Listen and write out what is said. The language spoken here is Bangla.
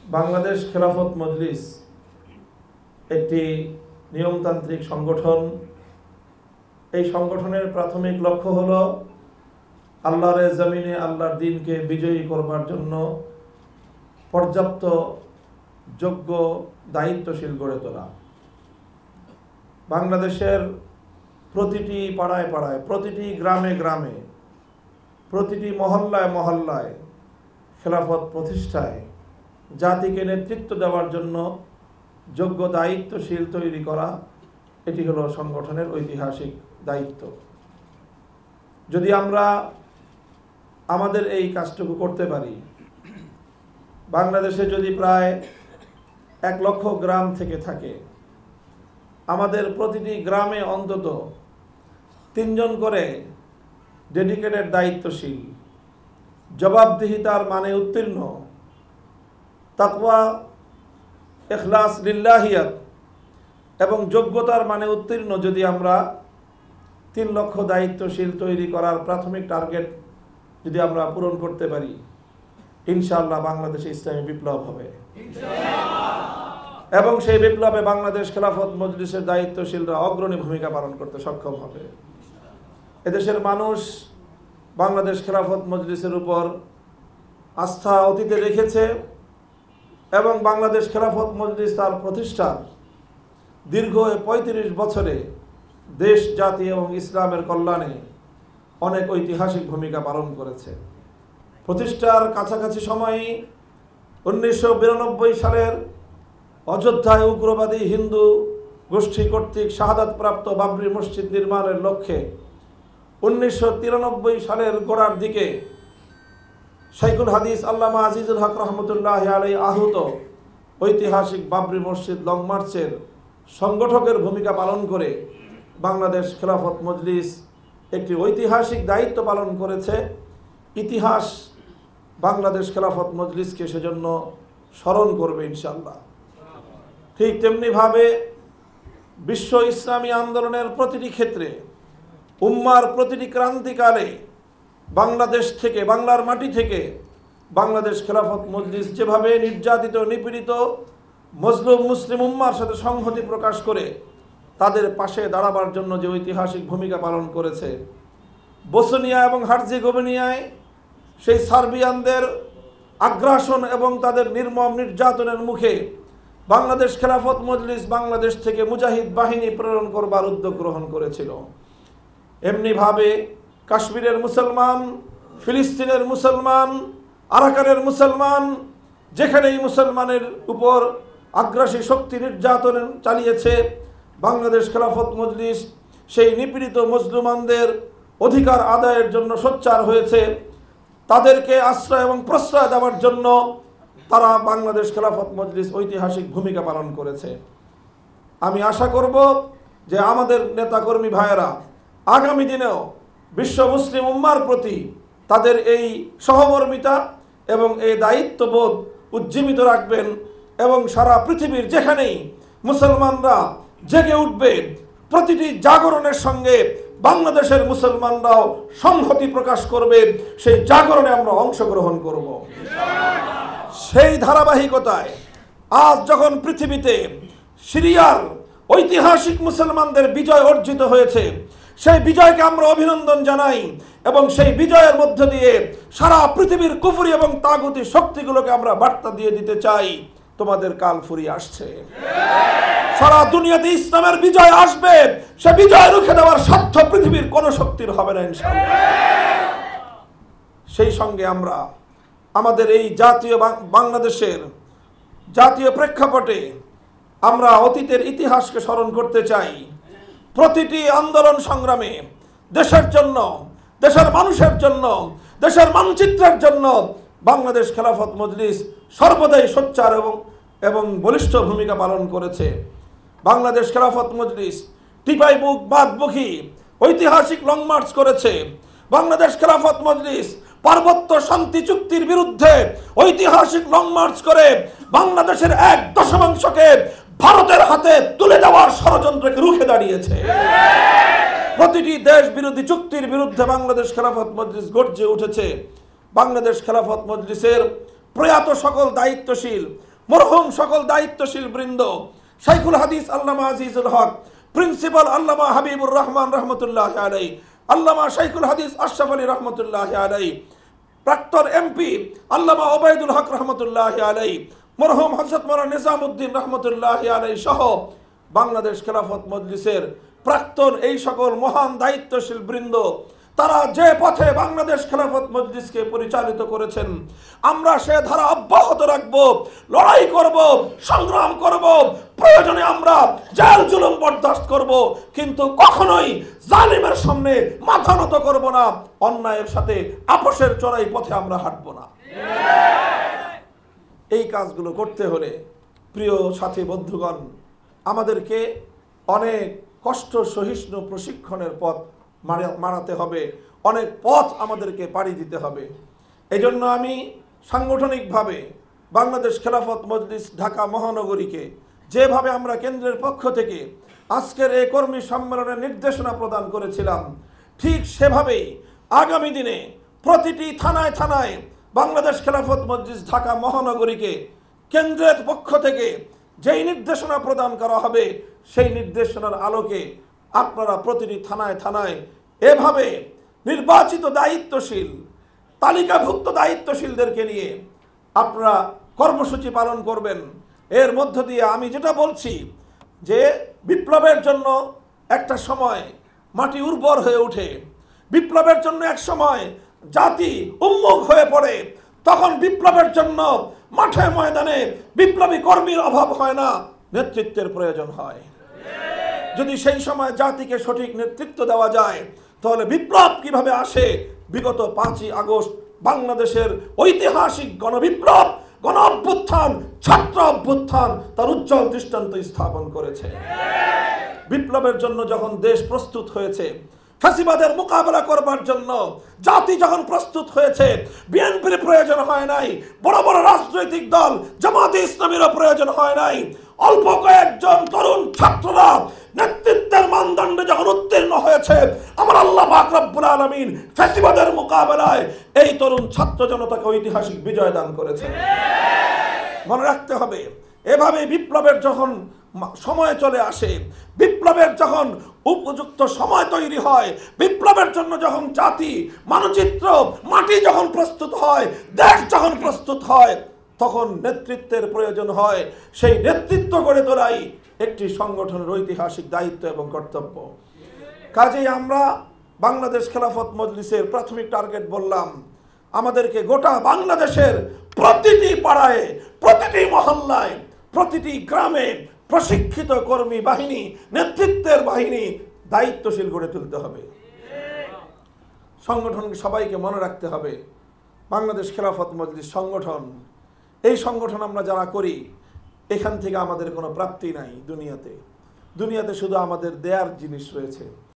বাংলাদেশ খেলাফত মজলিস একটি নিয়মতান্ত্রিক সংগঠন। এই সংগঠনের প্রাথমিক লক্ষ্য হলো আল্লাহর জমিনে আল্লাহর দ্বীনকে বিজয়ী করবার জন্য পর্যাপ্ত যোগ্য দায়িত্বশীল গড়ে তোলা। বাংলাদেশের প্রতিটি পাড়ায় পাড়ায়, প্রতিটি গ্রামে গ্রামে, প্রতিটি মহল্লায় মহল্লায় খেলাফত প্রতিষ্ঠায় জাতিকে নেতৃত্ব দেওয়ার জন্য যোগ্য দায়িত্বশীল তৈরি করা, এটি হলো সংগঠনের ঐতিহাসিক দায়িত্ব। যদি আমরা আমাদের এই কাজটুকু করতে পারি, বাংলাদেশে যদি প্রায় 1 লক্ষ গ্রাম থেকে থাকে, আমাদের প্রতিটি গ্রামে অন্তত 3 জন করে ডেডিকেটেড দায়িত্বশীল, জবাবদিহিতার মানে উত্তীর্ণ, তাকওয়া ইখলাস লিল্লাহিয়াত এবং যোগ্যতার মানে উত্তীর্ণ যদি আমরা 3 লক্ষ দায়িত্বশীল তৈরি করার প্রাথমিক টার্গেট যদি আমরা পূরণ করতে পারি, ইনশাআল্লাহ বাংলাদেশে ইসলামী বিপ্লব হবে এবং সেই বিপ্লবে বাংলাদেশ খেলাফত মজলিসের দায়িত্বশীলরা অগ্রণী ভূমিকা পালন করতে সক্ষম হবে। এদেশের মানুষ বাংলাদেশ খেলাফত মজলিসের উপর আস্থা অতীতে রেখেছে এবং বাংলাদেশ খেলাফত মজলিস তার প্রতিষ্ঠার দীর্ঘ 35 বছরে দেশ, জাতি এবং ইসলামের কল্যাণে অনেক ঐতিহাসিক ভূমিকা পালন করেছে। প্রতিষ্ঠার কাছাকাছি সময়ে 1992 সালের অযোধ্যায় উগ্রবাদী হিন্দু গোষ্ঠী কর্তৃক শাহাদাতপ্রাপ্ত বাবরি মসজিদ নির্মাণের লক্ষ্যে 1993 সালের গোড়ার দিকে শাইখুল হাদিস আল্লামা আজিজুল হক রহমতুল্লাহ আলাইহি আহুত ঐতিহাসিক বাবরি মসজিদ লং মার্চের সংগঠকের ভূমিকা পালন করে বাংলাদেশ খেলাফত মজলিস একটি ঐতিহাসিক দায়িত্ব পালন করেছে। ইতিহাস বাংলাদেশ খেলাফত মজলিসকে সেজন্য স্মরণ করবে ইনশাআল্লাহ। ঠিক তেমনিভাবে বিশ্ব ইসলামী আন্দোলনের প্রতিটি ক্ষেত্রে, উম্মার প্রতিটি ক্রান্তিকালে বাংলাদেশ থেকে, বাংলার মাটি থেকে বাংলাদেশ খেলাফত মজলিস যেভাবে নির্যাতিত, নিপীড়িত মজলুম মুসলিম উম্মার সাথে সংহতি প্রকাশ করে তাদের পাশে দাঁড়াবার জন্য যে ঐতিহাসিক ভূমিকা পালন করেছে, বসনিয়া এবং হার্জেগোভিনায় সেই সার্বিয়ানদের আগ্রাসন এবং তাদের নির্মম নির্যাতনের মুখে বাংলাদেশ খেলাফত মজলিস বাংলাদেশ থেকে মুজাহিদ বাহিনী প্রেরণ করবার উদ্যোগ গ্রহণ করেছিল। এমনিভাবে কাশ্মীরের মুসলমান, ফিলিস্তিনের মুসলমান, আরাকানের মুসলমান, যেখানেই মুসলমানের উপর আগ্রাসী শক্তি নির্যাতন চালিয়েছে, বাংলাদেশ খেলাফত মজলিস সেই নিপীড়িত মজলুমানদের অধিকার আদায়ের জন্য সোচ্চার হয়েছে। তাদেরকে আশ্রয় এবং প্রশ্রয় দেওয়ার জন্য তারা বাংলাদেশ খেলাফত মজলিস ঐতিহাসিক ভূমিকা পালন করেছে। আমি আশা করব যে আমাদের নেতাকর্মী ভাইয়েরা আগামী দিনেও বিশ্ব মুসলিম উম্মার প্রতি তাদের এই সহমর্মিতা এবং এই দায়িত্ববোধ উজ্জীবিত রাখবেন এবং সারা পৃথিবীর যেখানেই মুসলমানরা জেগে উঠবে, প্রতিটি জাগরণের সঙ্গে বাংলাদেশের মুসলমানরাও সংহতি প্রকাশ করবে, সেই জাগরণে আমরা অংশগ্রহণ করব। সেই ধারাবাহিকতায় আজ যখন পৃথিবীতে সিরিয়ার ঐতিহাসিক মুসলমানদের বিজয় অর্জিত হয়েছে, সেই বিজয়কে আমরা অভিনন্দন জানাই এবং সেই বিজয়ের মধ্য দিয়ে সারা পৃথিবীর কুফরি এবং তাগুতি শক্তিগুলোকে আমরা বার্তা দিয়ে দিতে চাই, তোমাদের কাল ফুরিয়ে আসছে। সারা দুনিয়াতে ইসলামের বিজয় আসবে, সে বিজয় রুখে দেওয়ার সাধ্য পৃথিবীর কোন শক্তির হবে না ইনশাআল্লাহ। সেই সঙ্গে আমরা আমাদের এই জাতীয় বাংলাদেশের জাতীয় প্রেক্ষাপটে আমরা অতীতের ইতিহাসকে স্মরণ করতে চাই। প্রতিটি আন্দোলন সংগ্রামে দেশের জন্য, দেশের মানুষের জন্য, দেশের মানচিত্রের জন্য বাংলাদেশ খেলাফত মজলিস সর্বদাই সোচ্চার এবং বলিষ্ঠ ভূমিকা পালন করেছে। বাংলাদেশ খেলাফত মজলিস টিপাই বুক বাদবুখী ঐতিহাসিক লং মার্চ করেছে। বাংলাদেশ খেলাফত মজলিস পার্বত্য শান্তি চুক্তির বিরুদ্ধে ঐতিহাসিক লং মার্চ করে বাংলাদেশের 1/10কে ভারতের হাতে তুলে দেওয়ার ষড়যন্ত্রকে রুখে দাঁড়িয়েছে। প্রতিটি দেশ বিরোধী চুক্তির বিরুদ্ধে বাংলাদেশ খেলাফত মজলিস গর্জে উঠেছে। বাংলাদেশ খেলাফত মজলিসের প্রয়াত সকল দায়িত্বশীল মরহুম সকল দায়িত্বশীল বৃন্দ, শাইখুল হাদিস আল্লামা আজিজুল হক, প্রিন্সিপাল আল্লামা হাবিবুর রহমান রহমতুল্লাহ আলাই, আল্লামা শাইখুল হাদিস আশরাফ আলী রহমতুল্লাহ আলাই, প্রাক্তন এমপি আল্লামা ওবায়দুল হক রহমতুল্লাহ আলাই, মরহুম হযরত মাওলানা নিজামউদ্দিন রহমতুল্লাহ আলাই সহ বাংলাদেশ খেলাফত মজলিসের প্রাক্তন এই সকল মহান দায়িত্বশীল বৃন্দ, তারা যে পথে বাংলাদেশ খেলাফত মজলিসকে পরিচালিত করেছেন, আমরা সে ধারা অব্যাহত রাখব, লড়াই করব, সংগ্রাম করব, প্রয়োজনে আমরা জেল জুলুম বরদাস্ত করব, কিন্তু কখনোই জালিমের সামনে মাথা নত করব না, অন্যায়ের সাথে আপোষের চড়াই পথে আমরা হাঁটব না। এই কাজগুলো করতে হলে প্রিয় সাথী বন্ধুগণ, আমাদেরকে অনেক কষ্ট সহিষ্ণু প্রশিক্ষণের পথ মারাতে হবে, অনেক পথ আমাদেরকে পাড়ি দিতে হবে। এই জন্য আমি সাংগঠনিকভাবে বাংলাদেশ খেলাফত মজলিস ঢাকা মহানগরীকে যেভাবে আমরা কেন্দ্রের পক্ষ থেকে আজকের এই কর্মী সম্মেলনের নির্দেশনা প্রদান করেছিলাম, ঠিক সেভাবেই আগামী দিনে প্রতিটি থানায় থানায় বাংলাদেশ খেলাফত মজলিস ঢাকা মহানগরীকে কেন্দ্রের পক্ষ থেকে যেই নির্দেশনা প্রদান করা হবে, সেই নির্দেশনার আলোকে আপনারা প্রতিটি থানায় থানায় এভাবে নির্বাচিত দায়িত্বশীল, তালিকাভুক্ত দায়িত্বশীলদেরকে নিয়ে আপনারা কর্মসূচি পালন করবেন। এর মধ্য দিয়ে আমি যেটা বলছি যে বিপ্লবের জন্য একটা সময় মাটি উর্বর হয়ে ওঠে, বিপ্লবের জন্য এক সময় জাতি উন্মুখ হয়ে পড়ে, তখন বিপ্লবের জন্য মাঠে ময়দানে বিপ্লবী কর্মীর অভাব হয় না, নেতৃত্বের প্রয়োজন হয়। যদি সেই সময় জাতিকে সঠিক নেতৃত্ব দেওয়া যায়, তাহলে বিপ্লব কিভাবে আসে? বিগত 5ই আগস্ট বাংলাদেশের ঐতিহাসিক গণবিপ্লব, গণ অভ্যুত্থান, ছাত্র অভ্যুত্থান তার উজ্জ্বল দৃষ্টান্ত স্থাপন করেছে। বিপ্লবের জন্য যখন দেশ প্রস্তুত হয়েছে, ফ্যাসিবাদের মোকাবেলা করবার জন্য জাতি যখন প্রস্তুত হয়েছে, বিএনপির প্রয়োজন হয় নাই, বড় বড় রাজনৈতিক দল জামাতে ইসলামীরও প্রয়োজন হয় নাই, অল্প কয়েকজন তরুণ ছাত্ররা নেতৃত্বের মানদণ্ডে যখন উত্তীর্ণ হয়েছে, আমার আল্লাহ পাক রব্বুল আলামিন ফ্যাসিবাদের মোকাবেলায় এই তরুণ ছাত্র জনতাকে ঐতিহাসিক বিজয় দান করেছে। মনে রাখতে হবে, এভাবে বিপ্লবের যখন সময় চলে আসে, বিপ্লবের যখন উপযুক্ত সময় তৈরি হয়, বিপ্লবের জন্য যখন জাতি, মানচিত্র, মাটি যখন প্রস্তুত হয়, দেশ যখন প্রস্তুত হয়, তখন নেতৃত্বের প্রয়োজন হয়। সেই নেতৃত্ব গড়ে তোলাই একটি সংগঠনের ঐতিহাসিক দায়িত্ব এবং কর্তব্য। কাজেই আমরা বাংলাদেশ খেলাফত মজলিসের প্রাথমিক টার্গেট বললাম, আমাদেরকে গোটা বাংলাদেশের প্রতিটি পাড়ায়, প্রতিটি মহল্লায়, প্রতিটি গ্রামে প্রশিক্ষিত কর্মী বাহিনী, নেতৃত্বের বাহিনী, দায়িত্বশীল গড়ে তুলতে হবে। সংগঠনকে সবাইকে মনে রাখতে হবে, বাংলাদেশ খেলাফত মজলিস সংগঠন, এই সংগঠন আমরা যারা করি, এখান থেকে আমাদের কোনো প্রাপ্তি নাই দুনিয়াতে। দুনিয়াতে শুধু আমাদের দেয়ার জিনিস রয়েছে।